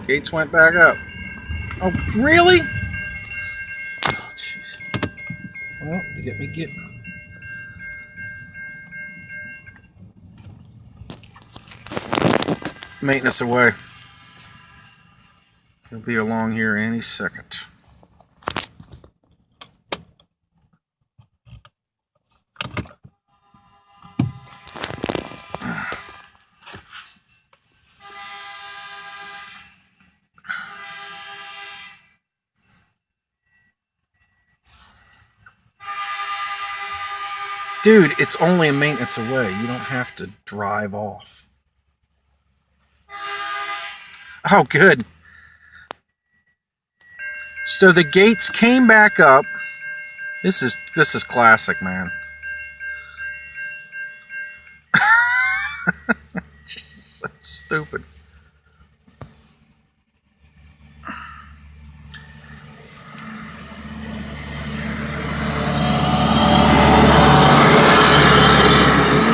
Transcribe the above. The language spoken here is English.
Gates went back up. Oh, really? Oh, jeez. Well, you get me get. Maintenance away. He'll be along here any second. Dude, it's only a maintenance away. You don't have to drive off. Oh, good. So the gates came back up. This is classic, man. Just so stupid.